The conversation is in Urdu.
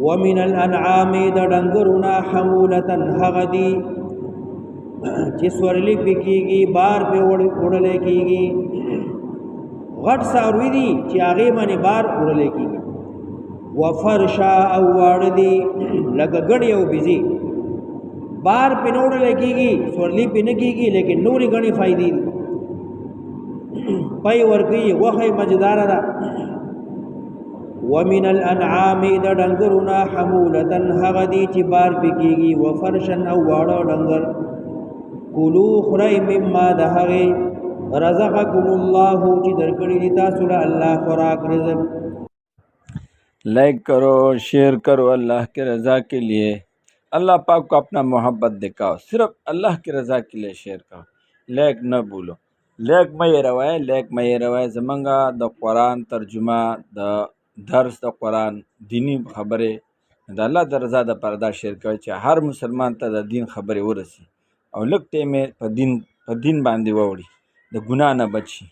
ومن الانعام د ډنګرونا حمولتن هغدي چې سورلی پکېږي بار په وړلې کېږي غټ ساروي دي چې هغه باندې بار وړلې کېږي وفرشا او واړه دي لکه ګړی او بيزي بار په وړلې کېږي سورلی په نه کېږي لیکن نوري غني فائدې دي پای ورکی وخی مجدار دا ومن الانعام دا ڈنگرنا حمولتن حغدی چی بار پکیگی وفرشن او وارو ڈنگر کلو خرائی مما دا حغی رزقکم اللہ چی درکڑی دیتا سلا اللہ خوراک رزق. لائک کرو شیئر کرو اللہ کے رضا کے لیے. اللہ پاک کو اپنا محبت دکھاؤ، صرف اللہ کی رضا کے لیے شیئر کرو، لائک نہ بھولو. لیک مې روایت زمونږه د قرآن ترجمه د درس د قرآن دینی خبرې د الله د رضا د پردا شیر کوي چې هر مسلمان ته د دین خبرې ورسی او لږ ټیم په دین باندې ووړي د ګناه نه بچي.